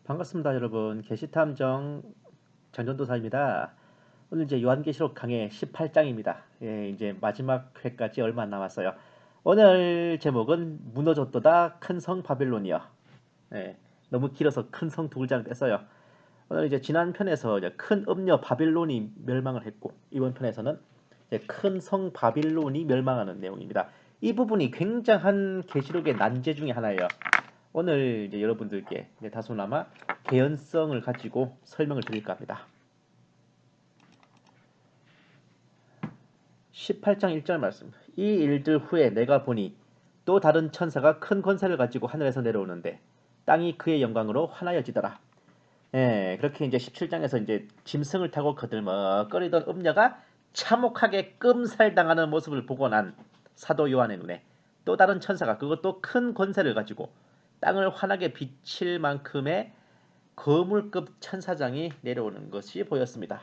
반갑습니다, 여러분. 계시탐정 장전도사입니다. 오늘 이제 요한계시록 강의 18장입니다. 예, 이제 마지막 회까지 얼마 안 남았어요. 오늘 제목은 무너졌도다 큰 성 바빌론이요. 예, 너무 길어서 큰 성 두 글자를 뺐어요. 오늘 이제 지난 편에서 이제 큰 음녀 바빌론이 멸망을 했고, 이번 편에서는 큰 성 바빌론이 멸망하는 내용입니다. 이 부분이 굉장한 계시록의 난제 중에 하나예요. 오늘 이제 여러분들께 이제 다소나마 개연성을 가지고 설명을 드릴까 합니다. 18장 1절 말씀. 이 일들 후에 내가 보니 또 다른 천사가 큰 권세를 가지고 하늘에서 내려오는데 땅이 그의 영광으로 환하여지더라. 예, 그렇게 이제 17장에서 이제 짐승을 타고 거들먹거리던 음녀가 참혹하게 끔살당하는 모습을 보고 난 사도 요한의 눈에 또 다른 천사가, 그것도 큰 권세를 가지고 땅을 환하게 비칠 만큼의 거물급 천사장이 내려오는 것이 보였습니다.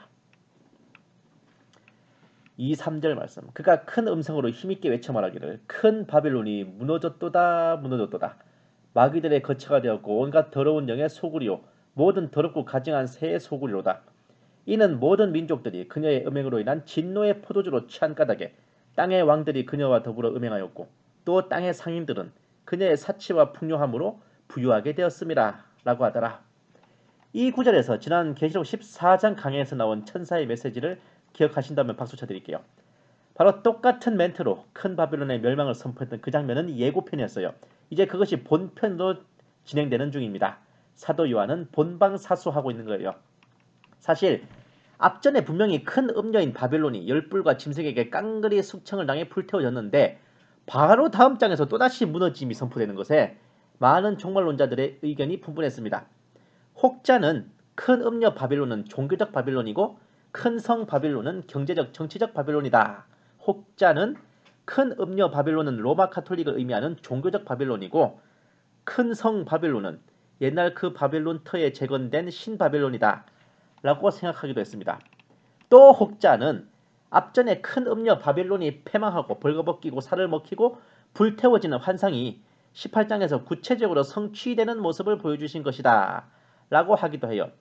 2, 3절 말씀. 그가 큰 음성으로 힘있게 외쳐 말하기를 큰 바빌론이 무너졌도다 무너졌도다. 마귀들의 거처가 되었고 온갖 더러운 영의 소굴이요 모든 더럽고 가증한 새의 소굴이로다. 이는 모든 민족들이 그녀의 음행으로 인한 진노의 포도주로 취한 까닭에 땅의 왕들이 그녀와 더불어 음행하였고 또 땅의 상인들은 그녀의 사치와 풍요함으로 부유하게 되었음이라 라고 하더라. 이 구절에서 지난 계시록 14장 강해에서 나온 천사의 메시지를 기억하신다면 박수 쳐드릴게요. 바로 똑같은 멘트로 큰 바빌론의 멸망을 선포했던 그 장면은 예고편이었어요. 이제 그것이 본편으로 진행되는 중입니다. 사도 요한은 본방사수하고 있는 거예요. 사실 앞전에 분명히 큰 음녀인 바빌론이 열불과 짐승에게 깡그리 숙청을 당해 불태워졌는데 바로 다음 장에서 또다시 무너짐이 선포되는 것에 많은 종말론자들의 의견이 분분했습니다. 혹자는 큰 음녀 바빌론은 종교적 바빌론이고 큰 성 바빌론은 경제적 정치적 바빌론이다. 혹자는 큰 음녀 바빌론은 로마 카톨릭을 의미하는 종교적 바빌론이고 큰 성 바빌론은 옛날 그 바빌론 터에 재건된 신 바빌론이다 라고 생각하기도 했습니다. 또 혹자는 앞전에 큰 음녀 바빌론이 패망하고 벌거벗기고 살을 먹히고 불태워지는 환상이 18장에서 구체적으로 성취되는 모습을 보여주신 것이다 라고 하기도 해요.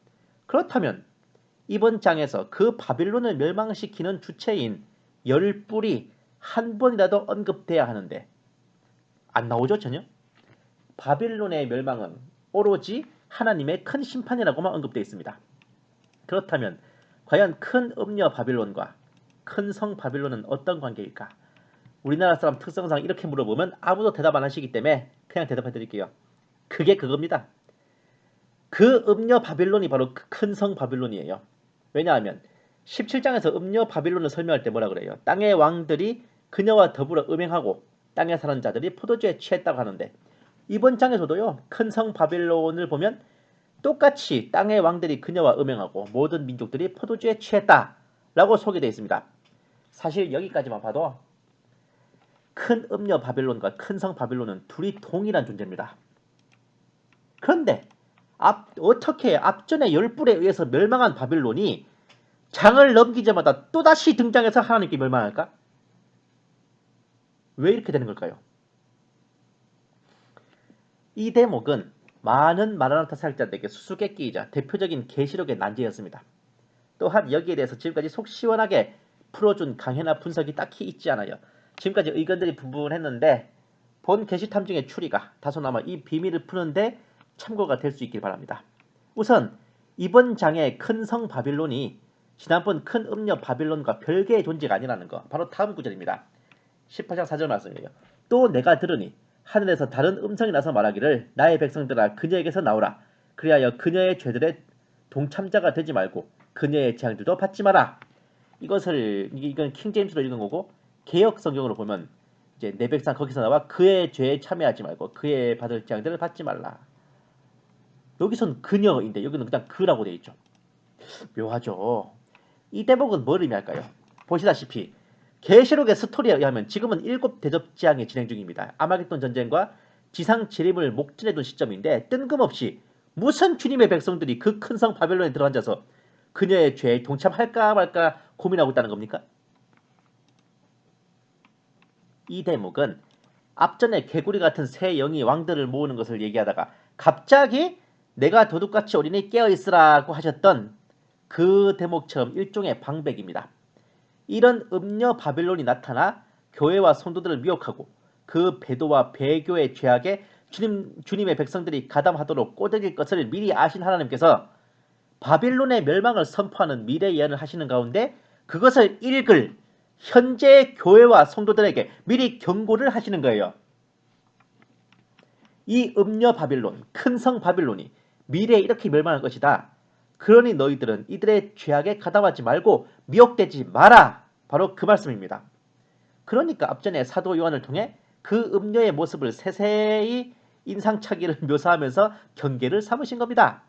그렇다면 이번 장에서 그 바빌론을 멸망시키는 주체인 열불이 한 번이라도 언급돼야 하는데 안 나오죠 전혀? 바빌론의 멸망은 오로지 하나님의 큰 심판이라고만 언급되어 있습니다. 그렇다면 과연 큰 음녀 바빌론과 큰 성 바빌론은 어떤 관계일까? 우리나라 사람 특성상 이렇게 물어보면 아무도 대답 안 하시기 때문에 그냥 대답해 드릴게요. 그게 그겁니다. 그 음녀 바빌론이 바로 큰 성 바빌론이에요. 왜냐하면 17장에서 음녀 바빌론을 설명할 때 뭐라 그래요? 땅의 왕들이 그녀와 더불어 음행하고 땅에 사는 자들이 포도주에 취했다고 하는데 이번 장에서도요. 큰 성 바빌론을 보면 똑같이 땅의 왕들이 그녀와 음행하고 모든 민족들이 포도주에 취했다라고 소개되어 있습니다. 사실 여기까지만 봐도 큰 음녀 바빌론과 큰 성 바빌론은 둘이 동일한 존재입니다. 그런데 어떻게 앞전에 열불에 의해서 멸망한 바빌론이 장을 넘기자마자 또다시 등장해서 하나님께 멸망할까? 왜 이렇게 되는 걸까요? 이 대목은 많은 마라나타 사역자들에게 수수께끼이자 대표적인 계시록의 난제였습니다. 또한 여기에 대해서 지금까지 속 시원하게 풀어준 강해나 분석이 딱히 있지 않아요. 지금까지 의견들이 분분했는데 본 계시탐정의 추리가 다소나마 이 비밀을 푸는데 참고가 될 수 있길 바랍니다. 우선 이번 장의 큰 성 바빌론이 지난번 큰 음녀 바빌론과 별개의 존재가 아니라는 거, 바로 다음 구절입니다. 18장 4절 말씀이에요. 또 내가 들으니 하늘에서 다른 음성이 나서 말하기를 나의 백성들아 그녀에게서 나오라. 그리하여 그녀의 죄들의 동참자가 되지 말고 그녀의 재앙들도 받지 마라. 이건 킹제임스로 읽은 거고 개역 성경으로 보면 이제 내 백성 거기서 나와 그의 죄에 참여하지 말고 그의 받을 재앙들을 받지 말라. 여기선 그녀인데 여기는 그냥 그라고 되어 있죠. 묘하죠. 이 대목은 뭘 의미할까요? 보시다시피 계시록의 스토리에 의하면 지금은 7대접지향이 진행 중입니다. 아마겟돈 전쟁과 지상 재림을 목전에 둔 시점인데 뜬금없이 무슨 주님의 백성들이 그 큰 성 바벨론에 들어앉아서 그녀의 죄에 동참할까 말까 고민하고 있다는 겁니까? 이 대목은 앞전에 개구리 같은 새 영이 왕들을 모으는 것을 얘기하다가 갑자기 내가 도둑같이 오리니 깨어있으라고 하셨던 그 대목처럼 일종의 방백입니다. 이런 음녀 바빌론이 나타나 교회와 성도들을 미혹하고 그 배도와 배교의 죄악에 주님의 백성들이 가담하도록 꼬드길 것을 미리 아신 하나님께서 바빌론의 멸망을 선포하는 미래 예언을 하시는 가운데 그것을 읽을 현재 교회와 성도들에게 미리 경고를 하시는 거예요. 이 음녀 바빌론, 큰 성 바빌론이 미래에 이렇게 멸망할 것이다. 그러니 너희들은 이들의 죄악에 가담하지 말고 미혹되지 마라. 바로 그 말씀입니다. 그러니까 앞전에 사도 요한을 통해 그 음녀의 모습을 세세히 인상착의를 묘사하면서 경계를 삼으신 겁니다.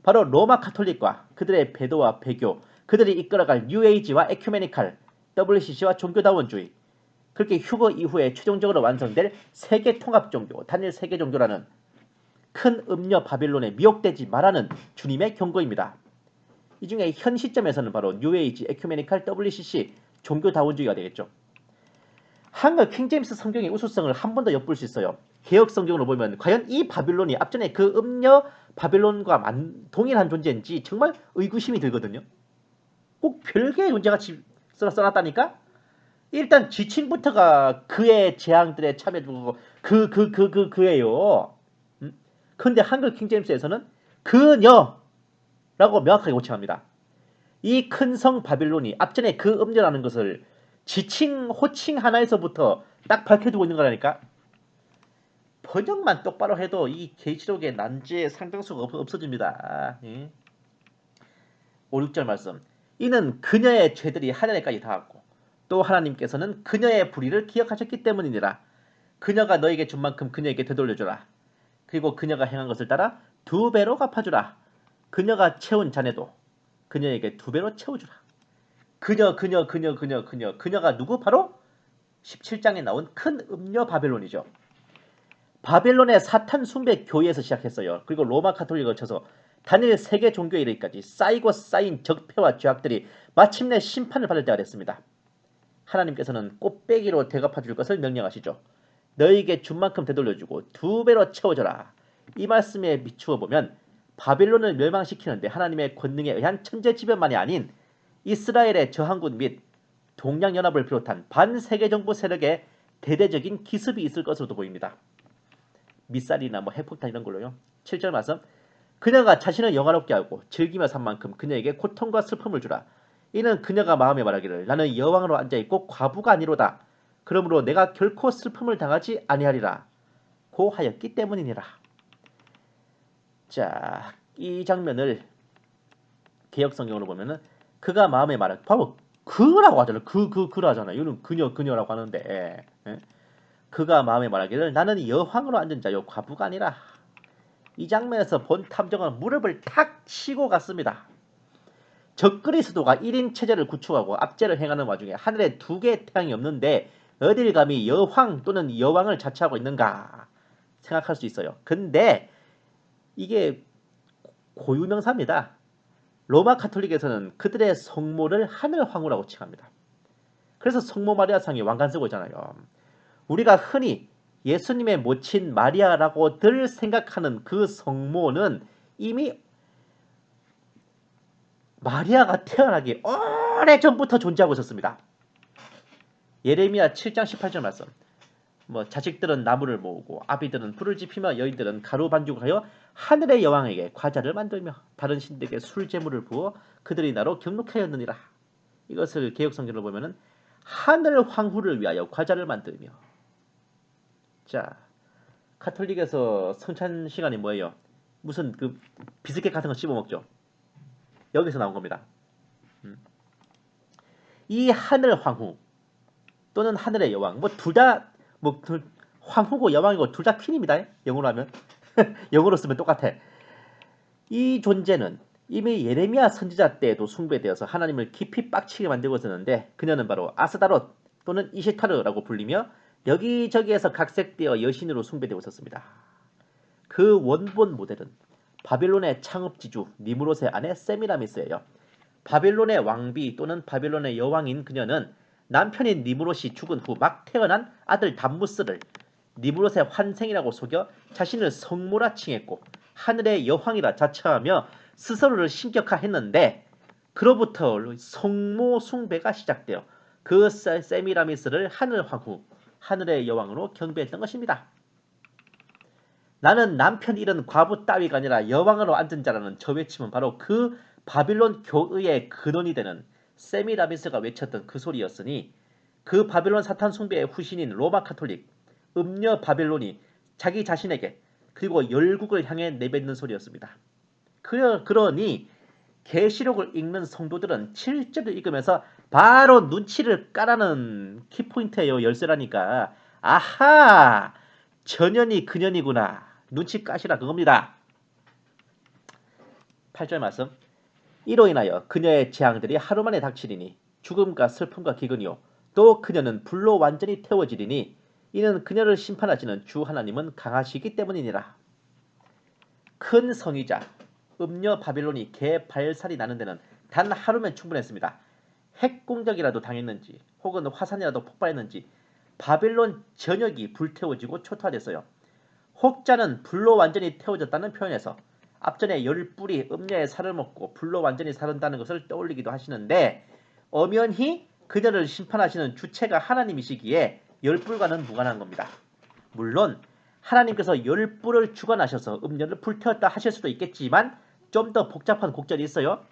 바로 로마 카톨릭과 그들의 배도와 배교, 그들이 이끌어갈 뉴에이지와 에큐메니칼, WCC와 종교다원주의, 그렇게 휴거 이후에 최종적으로 완성될 세계 통합 종교, 단일 세계 종교라는 큰 음녀 바빌론에 미혹되지 말라는 주님의 경고입니다. 이 중에 현 시점에서는 바로 뉴에이지, 에큐메니칼, WCC, 종교다원주의가 되겠죠. 한글 킹제임스 성경의 우수성을 한 번 더 엿볼 수 있어요. 개혁 성경으로 보면 과연 이 바빌론이 앞전에 그 음녀 바빌론과 동일한 존재인지 정말 의구심이 들거든요. 꼭 별개의 존재같이 써놨다니까? 일단 지칭부터가 그의 재앙들에 참여해주고 그예요. 그런데 한글 킹제임스에서는 그녀라고 명확하게 호칭합니다. 이 큰 성 바빌론이 앞전에 그 음녀라는 것을 지칭, 호칭 하나에서부터 딱 밝혀두고 있는 거라니까. 번역만 똑바로 해도 이 계시록의 난제의 상당수가 없어집니다. 5, 6절 말씀. 이는 그녀의 죄들이 하늘에까지 닿았고 또 하나님께서는 그녀의 불의를 기억하셨기 때문이니라. 그녀가 너에게 준 만큼 그녀에게 되돌려주라. 그리고 그녀가 행한 것을 따라 2배로 갚아주라. 그녀가 채운 잔에도 그녀에게 2배로 채워주라. 그녀가 누구? 바로 17장에 나온 큰 음녀 바벨론이죠. 바벨론의 사탄 숭배 교회에서 시작했어요. 그리고 로마 카톨릭을 거쳐서 단일 세계 종교에 이르기까지 쌓이고 쌓인 적폐와 죄악들이 마침내 심판을 받을 때가 됐습니다. 하나님께서는 꽃배기로 대갚아줄 것을 명령하시죠. 너희에게 준 만큼 되돌려주고 2배로 채워줘라. 이 말씀에 비추어 보면 바빌론을 멸망시키는데 하나님의 권능에 의한 천재지변만이 아닌 이스라엘의 저항군 및 동양연합을 비롯한 반세계정부 세력의 대대적인 기습이 있을 것으로도 보입니다. 미사일이나 핵폭탄 이런 걸로요. 7절 말씀. 그녀가 자신을 영화롭게 하고 즐기며 산 만큼 그녀에게 고통과 슬픔을 주라. 이는 그녀가 마음에 말하기를 나는 여왕으로 앉아있고 과부가 아니로다. 그러므로 내가 결코 슬픔을 당하지 아니하리라. 고 하였기 때문이니라. 자, 이 장면을 개혁성경으로 보면은 그가 마음에 말하기 바로 그라고 하잖아요. 그라잖아요. 이는 그녀라고 하는데 그가 마음에 말하기를 나는 여왕으로 앉은 자요 과부가 아니라. 이 장면에서 본 탐정은 무릎을 탁 치고 갔습니다. 적그리스도가 1인 체제를 구축하고 압제를 행하는 와중에 하늘에 2개의 태양이 없는데 어딜 감히 여왕 또는 여왕을 자처하고 있는가 생각할 수 있어요. 근데 이게 고유명사입니다. 로마 카톨릭에서는 그들의 성모를 하늘황후라고 칭합니다. 그래서 성모 마리아상이 왕관 쓰고 있잖아요. 우리가 흔히 예수님의 모친 마리아라고들 생각하는 그 성모는 이미 마리아가 태어나기 오래전부터 존재하고 있었습니다. 예레미야 7장 18절 말씀. 자식들은 나무를 모으고 아비들은 불을 지피며 여인들은 가루 반죽을 하여 하늘의 여왕에게 과자를 만들며 다른 신들에게 술제물을 부어 그들이 나로 경록하였느니라. 이것을 개혁성경으로 보면은 하늘 황후를 위하여 과자를 만들며. 자, 카톨릭에서 성찬 시간이 뭐예요? 무슨 비스켓 같은 거 씹어 먹죠. 여기서 나온 겁니다. 이 하늘 황후 또는 하늘의 여왕 둘 다 황후고 여왕이고 둘 다 퀸입니다. 영어로 하면 영어로 쓰면 똑같아. 이 존재는 이미 예레미야 선지자 때에도 숭배되어서 하나님을 깊이 빡치게 만들고 있었는데 그녀는 바로 아스다롯 또는 이시타르라고 불리며 여기저기에서 각색되어 여신으로 숭배되고 있었습니다. 그 원본 모델은 바빌론의 창업지주 니무롯의 아내 세미라미스예요. 바빌론의 왕비 또는 바빌론의 여왕인 그녀는 남편인 니무롯이 죽은 후 막 태어난 아들 담무스를 니무롯의 환생이라고 속여 자신을 성모라 칭했고 하늘의 여왕이라 자처하며 스스로를 신격화했는데 그로부터 성모 숭배가 시작되어 그 세미라미스를 하늘 황후, 하늘의 여왕으로 경배했던 것입니다. 나는 남편 잃은 과부 따위가 아니라 여왕으로 앉은 자라는 저 외침은 바로 그 바빌론 교의의 근원이 되는 세미라미스가 외쳤던 그 소리였으니 그 바빌론 사탄 숭배의 후신인 로마 카톨릭 음녀 바빌론이 자기 자신에게 그리고 열국을 향해 내뱉는 소리였습니다. 그러니 계시록을 읽는 성도들은 7절을 읽으면서 바로 눈치를 까라는 키포인트예요. 열쇠라니까. 아하! 전년이 그년이구나. 눈치 까시라 그겁니다. 8절 말씀. 이로 인하여 그녀의 재앙들이 하루 만에 닥치리니 죽음과 슬픔과 기근이요 또 그녀는 불로 완전히 태워지리니 이는 그녀를 심판하시는 주 하나님은 강하시기 때문이니라. 큰 성이자 음녀 바빌론이 개발살이 나는 데는 단 하루면 충분했습니다. 핵공격이라도 당했는지 혹은 화산이라도 폭발했는지 바빌론 전역이 불태워지고 초토화됐어요. 혹자는 불로 완전히 태워졌다는 표현에서 앞전에 열 뿔이 음녀의 살을 먹고 불로 완전히 사른다는 것을 떠올리기도 하시는데 엄연히 그녀를 심판하시는 주체가 하나님이시기에 열 뿔과는 무관한 겁니다. 물론 하나님께서 열 뿔을 주관하셔서 음녀를 불태웠다 하실 수도 있겠지만 좀 더 복잡한 곡절이 있어요.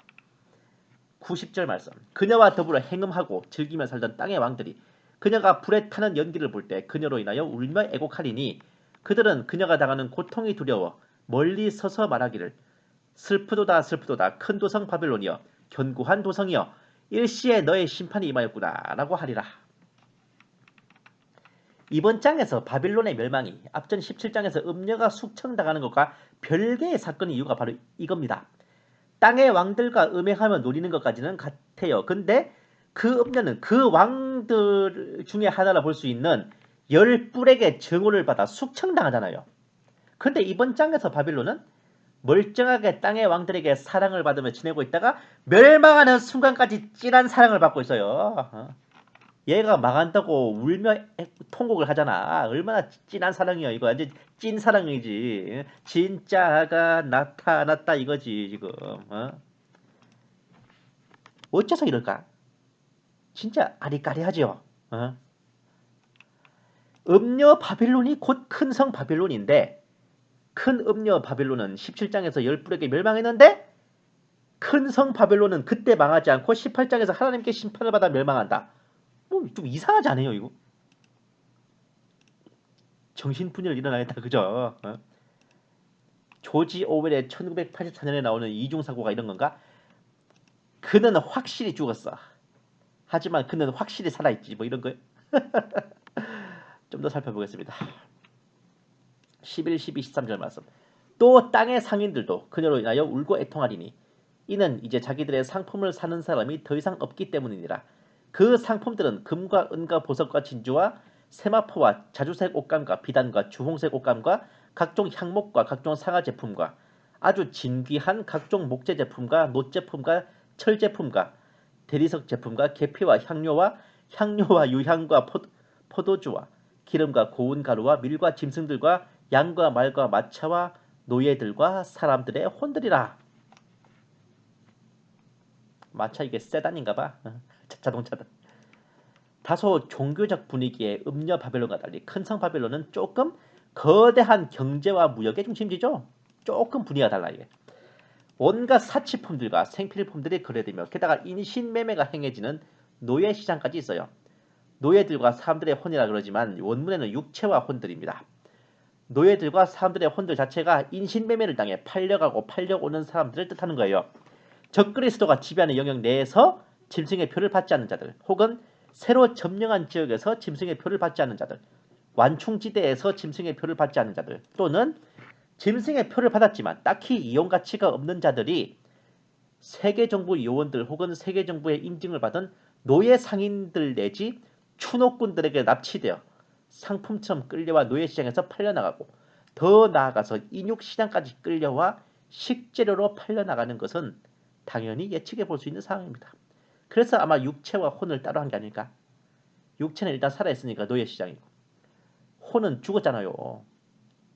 90절 말씀. 그녀와 더불어 행음하고 즐기며 살던 땅의 왕들이 그녀가 불에 타는 연기를 볼 때 그녀로 인하여 울며 애곡하리니 그들은 그녀가 당하는 고통이 두려워 멀리 서서 말하기를 슬프도다 슬프도다 큰 도성 바빌론이여 견고한 도성이여 일시에 너의 심판이 임하였구나 라고 하리라. 이번 장에서 바빌론의 멸망이 앞전 17장에서 음녀가 숙청당하는 것과 별개의 사건의 이유가 바로 이겁니다. 땅의 왕들과 음행하며 노리는 것까지는 같아요. 근데 그 음녀는 그 왕들 중에 하나라 볼 수 있는 열 뿔에게 증오를 받아 숙청당하잖아요. 근데 이번 장에서 바빌론은 멀쩡하게 땅의 왕들에게 사랑을 받으며 지내고 있다가 멸망하는 순간까지 찐한 사랑을 받고 있어요. 얘가 망한다고 울며 통곡을 하잖아. 얼마나 찐한 사랑이야 이거. 완전 찐 사랑이지. 진짜가 나타났다 이거지 지금. 어째서 이럴까? 진짜 아리까리하죠. 음녀 바빌론이 곧 큰 성 바빌론인데 큰 음녀 바빌론은 17장에서 열 뿔에게 멸망했는데 큰 성 바빌론은 그때 망하지 않고 18장에서 하나님께 심판을 받아 멸망한다. 뭐 좀 이상하지 않아요 이거? 정신분열 일어나겠다 그죠? 조지 오웰의 1984년에 나오는 이중사고가 이런 건가? 그는 확실히 죽었어. 하지만 그는 확실히 살아있지. 뭐 이런 거요. 좀 더 살펴보겠습니다. 11, 12, 13절 말씀. 또 땅의 상인들도 그녀로 인하여 울고 애통하리니 이는 이제 자기들의 상품을 사는 사람이 더 이상 없기 때문이니라. 그 상품들은 금과 은과 보석과 진주와 세마포와 자주색 옷감과 비단과 주홍색 옷감과 각종 향목과 각종 상하 제품과 아주 진귀한 각종 목재 제품과 놋 제품과 철 제품과 대리석 제품과 계피와 향료와 유향과 포도주와 기름과 고운 가루와 밀과 짐승들과 양과 말과 마차와 노예들과 사람들의 혼들이라. 마차 이게 세단인가봐. 자동차다. 다소 종교적 분위기의 음녀 바벨론과 달리 큰 성 바벨론은 조금 거대한 경제와 무역의 중심지죠. 조금 분위기가 달라 이게. 온갖 사치품들과 생필품들이 거래되며 게다가 인신매매가 행해지는 노예 시장까지 있어요. 노예들과 사람들의 혼이라 그러지만 원문에는 육체와 혼들입니다. 노예들과 사람들의 혼들 자체가 인신매매를 당해 팔려가고 팔려오는 사람들을 뜻하는 거예요. 적그리스도가 지배하는 영역 내에서 짐승의 표를 받지 않는 자들, 혹은 새로 점령한 지역에서 짐승의 표를 받지 않는 자들, 완충지대에서 짐승의 표를 받지 않는 자들, 또는 짐승의 표를 받았지만 딱히 이용 가치가 없는 자들이 세계정부 요원들 혹은 세계정부의 인증을 받은 노예 상인들 내지 추노꾼들에게 납치되어 상품처럼 끌려와 노예시장에서 팔려나가고 더 나아가서 인육시장까지 끌려와 식재료로 팔려나가는 것은 당연히 예측해 볼 수 있는 상황입니다. 그래서 아마 육체와 혼을 따로 한 게 아닐까? 육체는 일단 살아있으니까 노예시장이고 혼은 죽었잖아요.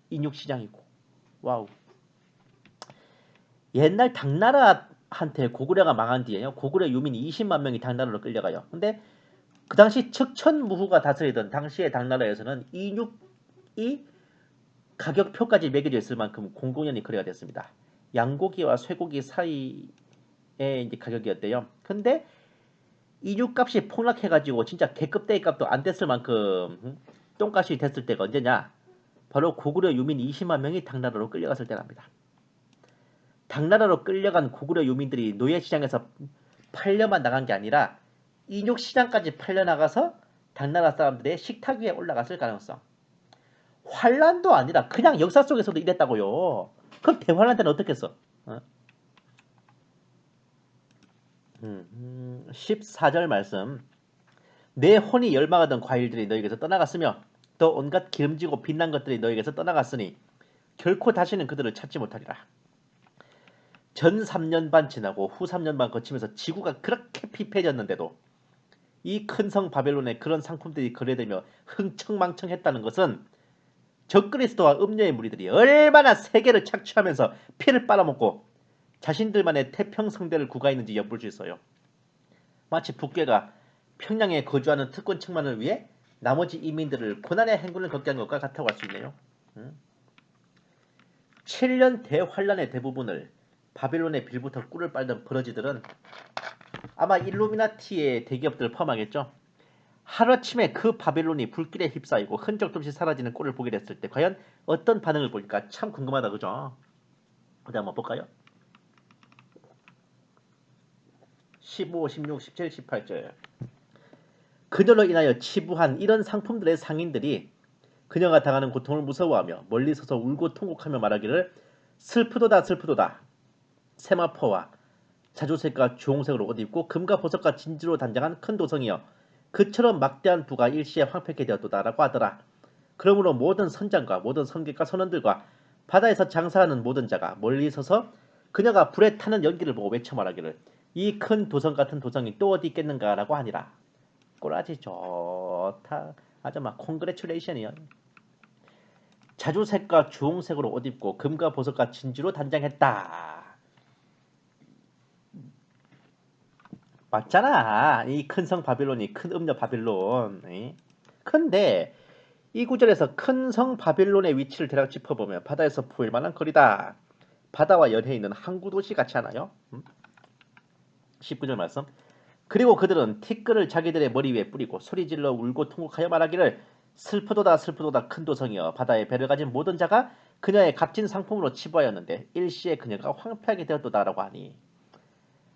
인육시장이고. 와우. 옛날 당나라한테 고구려가 망한 뒤에요. 고구려 유민 20만 명이 당나라로 끌려가요. 근데 그 당시 척천무후가 다스리던 당시의 당나라에서는 인육이 가격표까지 매겨져 있을 만큼 공공연히 거래가 됐습니다. 양고기와 쇠고기 사이의 이제 가격이었대요. 근데 인육값이 폭락해가지고 진짜 개급대의 값도 안 됐을 만큼 똥값이 됐을 때가 언제냐? 바로 고구려 유민 20만 명이 당나라로 끌려갔을 때랍니다. 당나라로 끌려간 고구려 유민들이 노예시장에서 팔려만 나간 게 아니라 인육시장까지 팔려나가서 당나라 사람들의 식탁 위에 올라갔을 가능성. 환란도 아니라 그냥 역사 속에서도 이랬다고요. 그럼 대환란 때는 어떻겠어? 14절 말씀. 내 혼이 열망하던 과일들이 너에게서 떠나갔으며 또 온갖 기름지고 빛난 것들이 너에게서 떠나갔으니 결코 다시는 그들을 찾지 못하리라. 전 3년 반 지나고 후 3년 반 거치면서 지구가 그렇게 피폐해졌는데도 이 큰 성 바벨론에 그런 상품들이 거래되며 흥청망청했다는 것은 적그리스도와 음녀의 무리들이 얼마나 세계를 착취하면서 피를 빨아먹고 자신들만의 태평성대를 구가했는지 엿볼 수 있어요. 마치 북괴가 평양에 거주하는 특권층만을 위해 나머지 이민들을 고난의 행군을 겪게 한 것과 같다고 할 수 있네요. 7년 대환란의 대부분을 바벨론의 빌부터 꿀을 빨던 버러지들은 아마 일루미나티의 대기업들을 포함하겠죠. 하루아침에 그 바벨론이 불길에 휩싸이고 흔적도 없이 사라지는 꼴을 보게 됐을 때 과연 어떤 반응을 보일까 참 궁금하다, 그죠? 어디 한번 볼까요? 15, 16, 17, 18절. 그녀로 인하여 치부한 이런 상품들의 상인들이 그녀가 당하는 고통을 무서워하며 멀리 서서 울고 통곡하며 말하기를 슬프도다 슬프도다. 세마포와 자주색과 주홍색으로 옷 입고 금과 보석과 진주로 단장한 큰 도성이여 그처럼 막대한 부가 일시에 황폐케 되었도다라고 하더라. 그러므로 모든 선장과 모든 선객과 선원들과 바다에서 장사하는 모든 자가 멀리 서서 그녀가 불에 타는 연기를 보고 외쳐 말하기를 이 큰 도성 같은 도성이 또 어디 있겠는가라고 하니라. 꼬라지 좋다. 아주 막 콩그레츄레이션이요. 자주색과 주홍색으로 옷 입고 금과 보석과 진주로 단장했다. 맞잖아. 이 큰 성 바빌론이 큰 음녀 바빌론. 근데 이 구절에서 큰 성 바빌론의 위치를 대략 짚어보면 바다에서 보일 만한 거리다. 바다와 연해 있는 항구 도시 같지 않아요? 19절 말씀. 그리고 그들은 티끌을 자기들의 머리 위에 뿌리고 소리질러 울고 통곡하여 말하기를 슬프도다 슬프도다 큰 도성이여 바다에 배를 가진 모든 자가 그녀의 값진 상품으로 치부하였는데 일시에 그녀가 황폐하게 되었도다라고 하니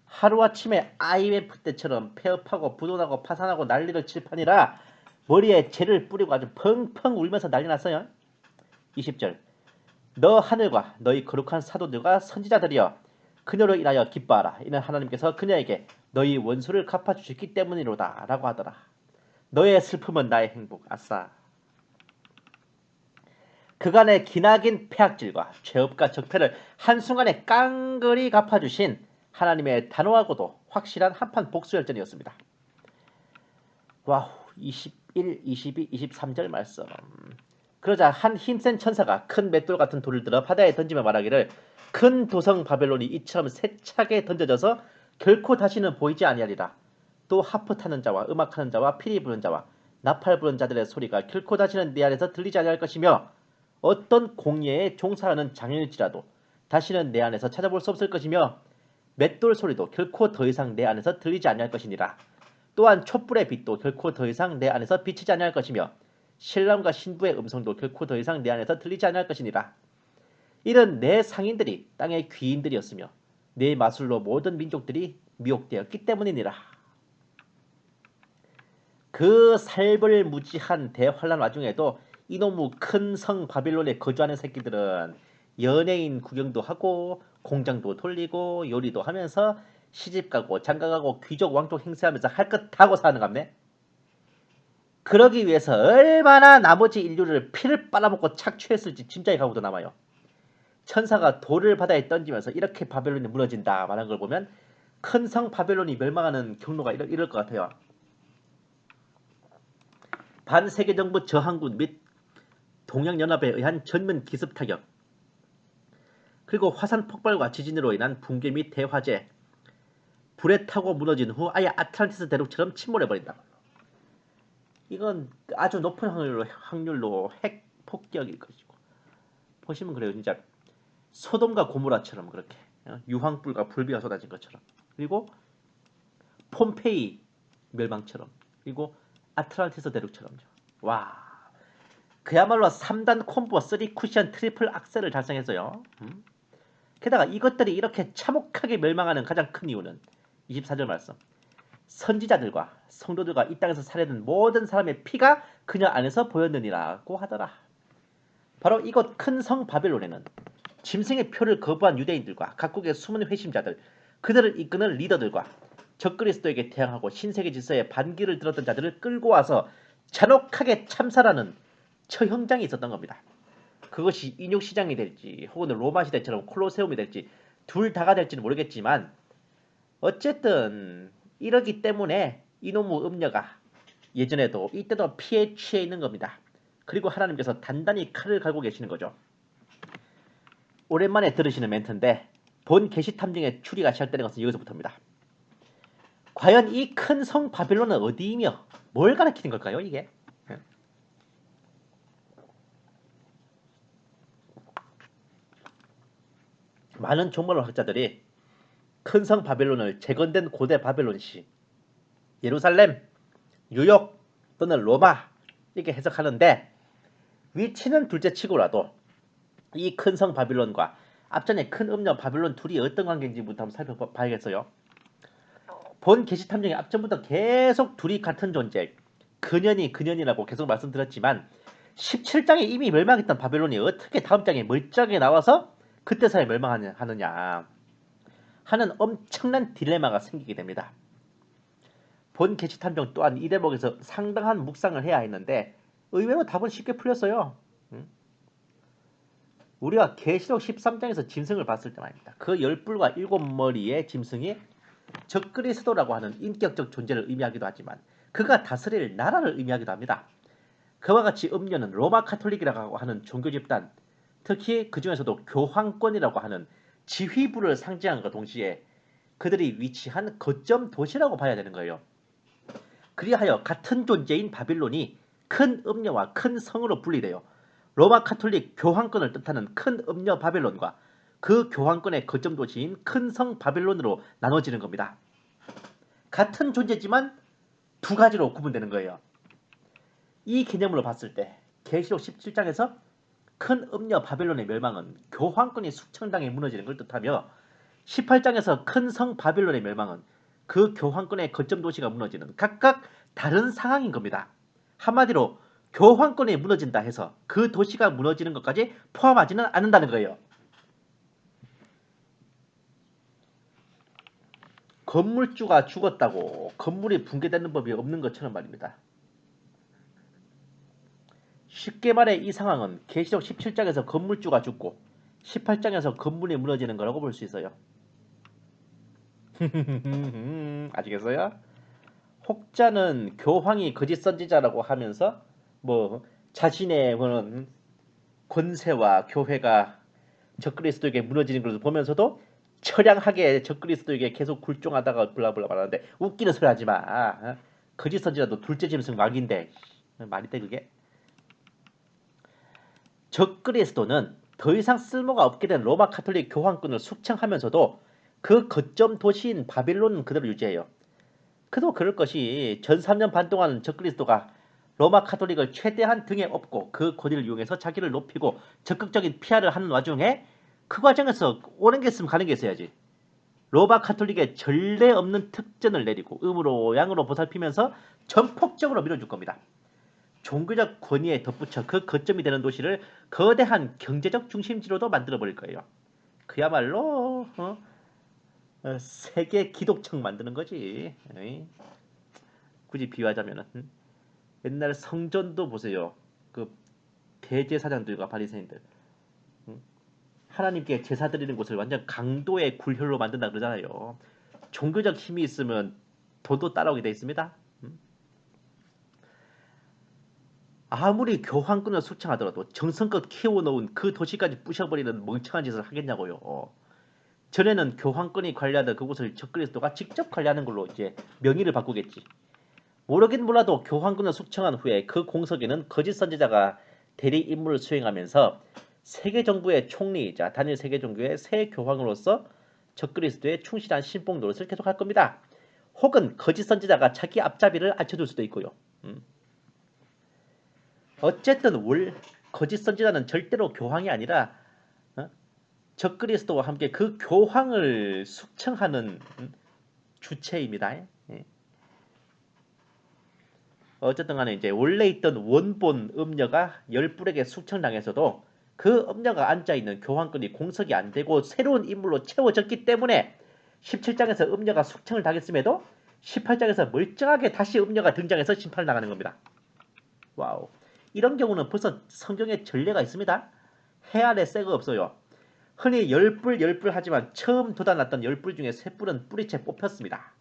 하루아침에 IMF 때처럼 폐업하고 부도나고 파산하고 난리를 칠 판이라 머리에 재를 뿌리고 아주 펑펑 울면서 난리 났어요. 20절. 너 하늘과 너희 거룩한 사도들과 선지자들이여 그녀로 인하여 기뻐하라. 이는 하나님께서 그녀에게 너희 원수를 갚아주셨기 때문이로다 라고 하더라. 너의 슬픔은 나의 행복. 아싸. 그간의 기나긴 폐악질과 죄업과 적폐를 한순간에 깡그리 갚아주신 하나님의 단호하고도 확실한 한판 복수열전이었습니다. 와우. 21, 22, 23절 말씀. 그러자 한 힘센 천사가 큰 맷돌 같은 돌을 들어 바다에 던지며 말하기를 큰 도성 바벨론이 이처럼 세차게 던져져서 결코 다시는 보이지 아니하리라. 또 하프 타는 자와 음악하는 자와 피리 부는 자와 나팔 부는 자들의 소리가 결코 다시는 내 안에서 들리지 아니할 것이며 어떤 공예에 종사하는 장인일지라도 다시는 내 안에서 찾아볼 수 없을 것이며 맷돌 소리도 결코 더 이상 내 안에서 들리지 아니할 것이니라. 또한 촛불의 빛도 결코 더 이상 내 안에서 비치지 아니할 것이며 신랑과 신부의 음성도 결코 더 이상 내 안에서 들리지 아니할 것이니라. 이런 내 상인들이 땅의 귀인들이었으며 내 마술로 모든 민족들이 미혹되었기 때문이니라. 그 살벌무지한 대환란 와중에도 이놈의 큰 성 바빌론에 거주하는 새끼들은 연예인 구경도 하고 공장도 돌리고 요리도 하면서 시집가고 장가가고 귀족 왕족 행세하면서 할 것 다 하고 사는 갑네. 그러기 위해서 얼마나 나머지 인류를 피를 빨아먹고 착취했을지 짐작이 가고도 남아요. 천사가 돌을 바다에 던지면서 이렇게 바벨론이 무너진다 말한 걸 보면 큰 성 바벨론이 멸망하는 경로가 이럴 것 같아요. 반세계정부 저항군 및 동양연합에 의한 전면 기습 타격. 그리고 화산 폭발과 지진으로 인한 붕괴 및 대화재, 불에 타고 무너진 후 아예 아틀란티스 대륙처럼 침몰해버린다. 이건 아주 높은 확률로 핵 폭격일 것이고, 보시면 그래요. 진짜 소돔과 고모라처럼 그렇게 유황불과 불비가 쏟아진 것처럼, 그리고 폼페이 멸망처럼, 그리고 아틀란티스 대륙처럼. 와, 그야말로 3단 콤보 3 쿠션 트리플 악셀을 달성했어요. 게다가 이것들이 이렇게 참혹하게 멸망하는 가장 큰 이유는 24절 말씀, 선지자들과 성도들과 이 땅에서 살해된 모든 사람의 피가 그녀 안에서 보였느니라고 하더라. 바로 이곳 큰 성 바벨론에는 짐승의 표를 거부한 유대인들과 각국의 숨은 회심자들, 그들을 이끄는 리더들과 적그리스도에게 대항하고 신세계 질서에 반기를 들었던 자들을 끌고 와서 잔혹하게 참살하는 처형장이 있었던 겁니다. 그것이 인육시장이 될지 혹은 로마 시대처럼 콜로세움이 될지 둘 다가 될지는 모르겠지만, 어쨌든 이러기 때문에 이놈의 음녀가 예전에도 이때도 피해 취해 있는 겁니다. 그리고 하나님께서 단단히 칼을 갈고 계시는 거죠. 오랜만에 들으시는 멘트인데, 본 계시 탐정의 추리가 시작되는 것은 여기서부터입니다. 과연 이 큰 성 바벨론은 어디이며 뭘 가리키는 걸까요, 이게? 많은 종말론 학자들이 큰 성 바벨론을 재건된 고대 바벨론시, 예루살렘, 뉴욕 또는 로마 이렇게 해석하는데, 위치는 둘째치고라도 이 큰 성 바빌론과 앞전에 큰 음녀 바빌론 둘이 어떤 관계인지부터 한번 살펴봐야겠어요. 본 계시 탐정이 앞전부터 계속 둘이 같은 존재, 근연이라고 계속 말씀드렸지만, 17장에 이미 멸망했던 바벨론이 어떻게 다음 장에 멀쩡하게 나와서 그때서야 멸망하느냐 하는 엄청난 딜레마가 생기게 됩니다. 본 계시 탐정 또한 이 대목에서 상당한 묵상을 해야 했는데 의외로 답은 쉽게 풀렸어요. 우리가 계시록 13장에서 짐승을 봤을 때 말입니다. 그 10뿔과 7머리의 짐승이 적그리스도라고 하는 인격적 존재를 의미하기도 하지만 그가 다스릴 나라를 의미하기도 합니다. 그와 같이 음녀는 로마 카톨릭이라고 하는 종교 집단, 특히 그 중에서도 교황권이라고 하는 지휘부를 상징한과 동시에 그들이 위치한 거점 도시라고 봐야 되는 거예요. 그리하여 같은 존재인 바빌론이 큰 음녀와 큰 성으로 분리되어 로마 카톨릭 교황권을 뜻하는 큰 음녀 바벨론과 그 교황권의 거점 도시인 큰 성 바벨론으로 나눠지는 겁니다. 같은 존재지만 두 가지로 구분되는 거예요. 이 개념으로 봤을 때 계시록 17장에서 큰 음녀 바벨론의 멸망은 교황권이 숙청당에 무너지는 걸 뜻하며, 18장에서 큰 성 바벨론의 멸망은 그 교황권의 거점 도시가 무너지는 각각 다른 상황인 겁니다. 한마디로 교황권이 무너진다 해서 그 도시가 무너지는 것까지 포함하지는 않는다는 거예요. 건물주가 죽었다고 건물이 붕괴되는 법이 없는 것처럼 말입니다. 쉽게 말해 이 상황은 계시록 17장에서 건물주가 죽고 18장에서 건물이 무너지는 거라고 볼 수 있어요. 아시겠어요? 혹자는 교황이 거짓 선지자라고 하면서 뭐 자신의 권세와 교회가 적그리스도에게 무너지는 것을 보면서도 처량하게 적그리스도에게 계속 굴종하다가 블라블라 말하는데, 웃기는 소리 하지 마. 거짓 선지자도 둘째 짐승 막인데 말이 돼 그게? 적그리스도는 더 이상 쓸모가 없게 된 로마 카톨릭 교황권을 숙청하면서도 그 거점 도시인 바빌론은 그대로 유지해요. 그도 그럴 것이 전 3년 반 동안 적그리스도가 로마 카톨릭을 최대한 등에 업고 그 권위를 이용해서 자기를 높이고 적극적인 피하를 하는 와중에 그 과정에서 오는 게 있으면 가는 게 있어야지. 로마 카톨릭의 전례 없는 특전을 내리고 음으로 양으로 보살피면서 전폭적으로 밀어줄 겁니다. 종교적 권위에 덧붙여 그 거점이 되는 도시를 거대한 경제적 중심지로도 만들어버릴 거예요. 그야말로 세계 기독청 만드는 거지. 굳이 비유하자면은 옛날 성전도 보세요. 그 대제사장들과 바리새인들 하나님께 제사 드리는 곳을 완전 강도의 굴혈로 만든다 그러잖아요. 종교적 힘이 있으면 도도 따라오게 돼 있습니다. 아무리 교황권을 숙청하더라도 정성껏 키워놓은 그 도시까지 부셔버리는 멍청한 짓을 하겠냐고요. 전에는 교황권이 관리하던 그곳을 적그리스도가 직접 관리하는 걸로 이제 명의를 바꾸겠지. 모르긴 몰라도 교황권을 숙청한 후에 그 공석에는 거짓 선지자가 대리 임무를 수행하면서 세계 정부의 총리이자 단일 세계 종교의 새 교황으로서 적그리스도의 충실한 신봉 노릇을 계속할 겁니다. 혹은 거짓 선지자가 자기 앞잡이를 앉혀줄 수도 있고요. 어쨌든 거짓 선지자는 절대로 교황이 아니라 적그리스도와 함께 그 교황을 숙청하는 주체입니다. 예. 어쨌든 간에 이제 원래 있던 원본 음녀가 열불에게 숙청당해서도 그 음녀가 앉아있는 교황권이 공석이 안되고 새로운 인물로 채워졌기 때문에 17장에서 음녀가 숙청을 당했음에도 18장에서 멀쩡하게 다시 음녀가 등장해서 심판을 나가는 겁니다. 와우. 이런 경우는 벌써 성경에 전례가 있습니다. 해 아래 새가 없어요. 흔히 열불 하지만 처음 돋아났던 열불 중에 세 뿔은 뿌리채 뽑혔습니다.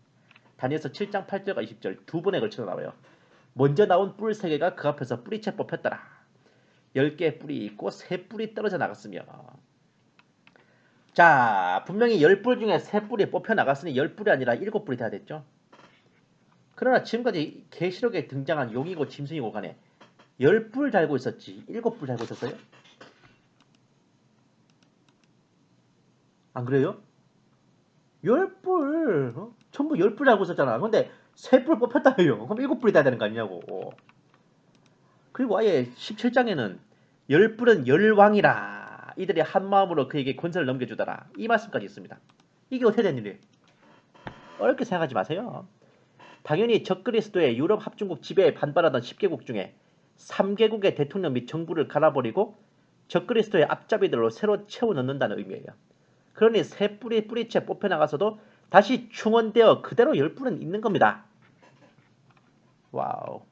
다니엘서 7장 8절과 20절 두 번에 걸쳐 나와요. 먼저 나온 뿔 3개가 그 앞에서 뿌리채 뽑혔더라. 10개의 뿔이 있고 3뿔이 떨어져 나갔으며. 자, 분명히 10뿔 중에 3뿔이 뽑혀 나갔으니 10뿔이 아니라 7뿔이 돼야 됐죠. 그러나 지금까지 계시록에 등장한 용이고 짐승이고 간에 10뿔 달고 있었지 7뿔 달고 있었어요? 안 그래요? 10뿔 전부 10뿔 달고 있었잖아. 근데 3뿔 뽑혔다며요. 그럼 7뿔이 돼야 되는 거 아니냐고. 그리고 아예 17장에는 10뿔은 열왕이라 이들이 한마음으로 그에게 권세를 넘겨주더라. 이 말씀까지 있습니다. 이게 어떻게 된 일이에요? 어렵게 생각하지 마세요. 당연히 적그리스도의 유럽 합중국 지배에 반발하던 10개국 중에 3개국의 대통령 및 정부를 갈아버리고 적그리스도의 앞잡이들로 새로 채워 넣는다는 의미예요. 그러니 새 뿌리채 뽑혀나가서도 다시 충원되어 그대로 10뿔은 있는 겁니다. 와우.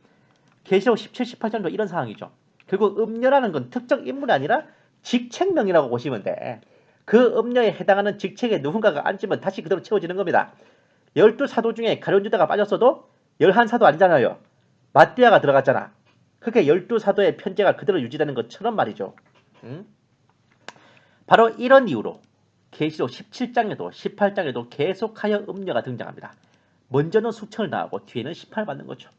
계시록 17, 18장도 이런 상황이죠. 결국 음녀라는 건 특정 인물이 아니라 직책명이라고 보시면 돼. 그 음녀에 해당하는 직책에 누군가가 앉으면 다시 그대로 채워지는 겁니다. 12사도 중에 가룟 유다가 빠졌어도 11사도 아니잖아요. 마띠아가 들어갔잖아. 그렇게 12사도의 편제가 그대로 유지되는 것처럼 말이죠. 바로 이런 이유로 계시록 17장에도 18장에도 계속하여 음녀가 등장합니다. 먼저는 숙청을 당하고 뒤에는 심판을 받는 거죠.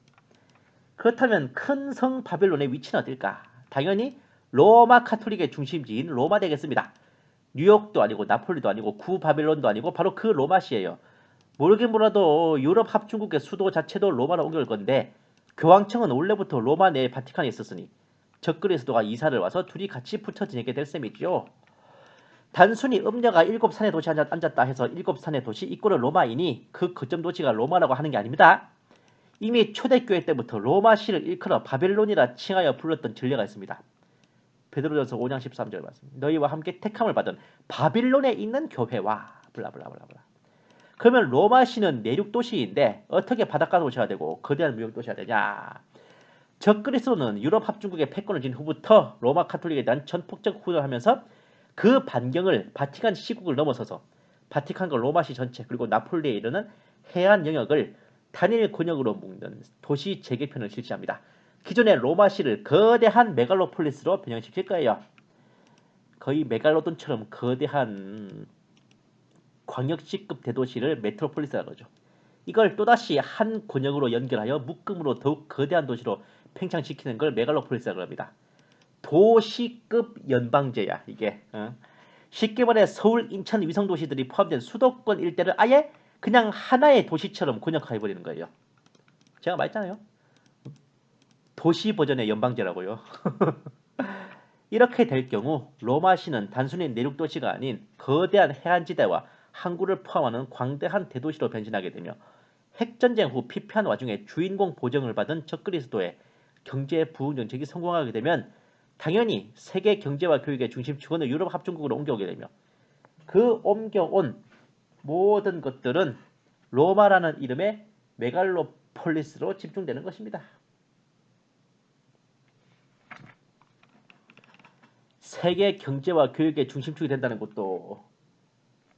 그렇다면 큰 성 바벨론의 위치는 어딜까? 당연히 로마 카톨릭의 중심지인 로마 되겠습니다. 뉴욕도 아니고 나폴리도 아니고 구바벨론도 아니고 바로 그 로마시예요. 모르긴 몰라도 유럽 합중국의 수도 자체도 로마로 옮겨올 건데 교황청은 원래부터 로마 내에 바티칸에 있었으니 적그리스도가 이사를 와서 둘이 같이 붙여 지내게 될 셈이죠. 단순히 음녀가 7산의 도시에 앉았다 해서 7산의 도시 이꼴은 로마이니 그 거점 도시가 로마라고 하는 게 아닙니다. 이미 초대교회 때부터 로마시를 일컬어 바벨론이라 칭하여 불렀던 전례가 있습니다. 베드로전서 5장 13절 말씀. 너희와 함께 택함을 받은 바빌론에 있는 교회와 블라블라블라블라. 그러면 로마시는 내륙 도시인데 어떻게 바닷가 도시가 되고 거대한 무역 도시가 되냐? 적그리스도는 유럽 합중국의 패권을 쥔 후부터 로마 카톨릭에 대한 전폭적 후원을 하면서 그 반경을 바티칸 시국을 넘어서서 바티칸과 로마시 전체 그리고 나폴리에 이르는 해안 영역을 단일 권역으로 묶는 도시 재개편을 실시합니다. 기존의 로마시를 거대한 메갈로폴리스로 변형시킬 거예요. 거의 메갈로돈처럼 거대한 광역시급 대도시를 메트로폴리스라고 하죠. 이걸 또다시 한 권역으로 연결하여 묶음으로 더욱 거대한 도시로 팽창시키는 걸 메갈로폴리스라고 합니다. 도시급 연방제야 이게. 쉽게 말해 서울, 인천, 위성도시들이 포함된 수도권 일대를 아예 그냥 하나의 도시처럼 권역화해버리는 거예요. 제가 말했잖아요. 도시 버전의 연방제라고요. 이렇게 될 경우 로마시는 단순히 내륙도시가 아닌 거대한 해안지대와 항구를 포함하는 광대한 대도시로 변신하게 되며 핵전쟁 후 피폐한 와중에 주인공 보정을 받은 적그리스도의 경제 부흥 정책이 성공하게 되면 당연히 세계 경제와 교육의 중심축은 유럽 합중국으로 옮겨오게 되며 그 옮겨온 모든 것들은 로마라는 이름의 메갈로폴리스로 집중되는 것입니다. 세계 경제와 교육의 중심축이 된다는 것도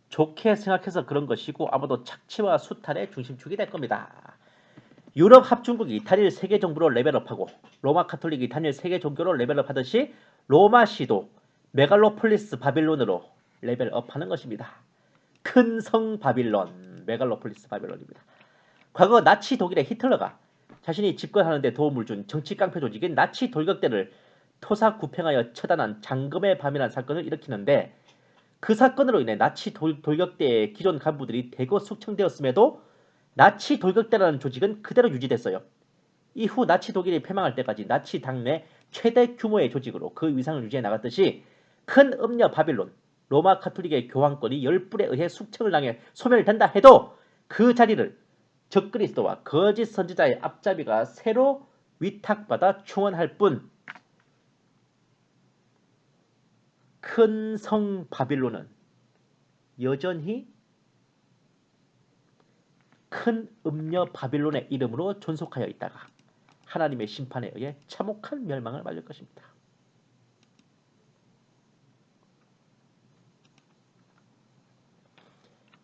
좋게 생각해서 그런 것이고 아마도 착취와 수탈의 중심축이 될 겁니다. 유럽 합중국이 단일 세계 정부로 레벨업하고 로마 카톨릭이 단일 세계 종교로 레벨업하듯이 로마시도 메갈로폴리스 바빌론으로 레벨업하는 것입니다. 큰 성 바빌론, 메갈로폴리스 바빌론입니다. 과거 나치 독일의 히틀러가 자신이 집권하는 데 도움을 준 정치 깡패 조직인 나치 돌격대를 토사구팽하여 처단한 장금의 밤이라는 사건을 일으키는데, 그 사건으로 인해 나치 돌격대의 기존 간부들이 대거 숙청되었음에도 나치 돌격대라는 조직은 그대로 유지됐어요. 이후 나치 독일이 패망할 때까지 나치 당내 최대 규모의 조직으로 그 위상을 유지해 나갔듯이 큰 음녀 바빌론, 로마 카톨릭의 교황권이 열불에 의해 숙청을 당해 소멸된다 해도 그 자리를 적그리스도와 거짓 선지자의 앞잡이가 새로 위탁받아 충원할 뿐, 큰 성 바빌론은 여전히 큰 음녀 바빌론의 이름으로 존속하여 있다가 하나님의 심판에 의해 참혹한 멸망을 맞을 것입니다.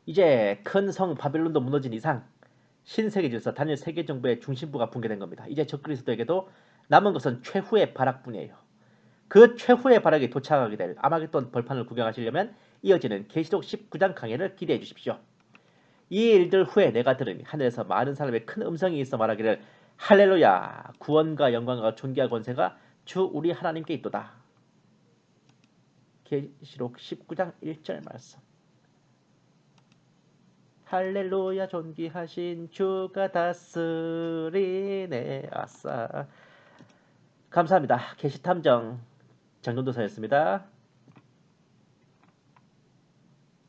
이제 큰 성 바빌론도 무너진 이상 신세계 질서 단일 세계 정부의 중심부가 붕괴된 겁니다. 이제 적그리스도에게도 남은 것은 최후의 발악뿐이에요. 그 최후의 발악이 도착하게 될 아마겟돈 벌판을 구경하시려면 이어지는 계시록 19장 강해를 기대해 주십시오. 이 일들 후에 내가 들으니 하늘에서 많은 사람의 큰 음성이 있어 말하기를 할렐루야, 구원과 영광과 존귀와 권세가 주 우리 하나님께 있도다. 계시록 19장 1절 말씀. 할렐루야, 존귀하신 주가 다스리네. 아싸. 감사합니다. 계시탐정 장전도사였습니다.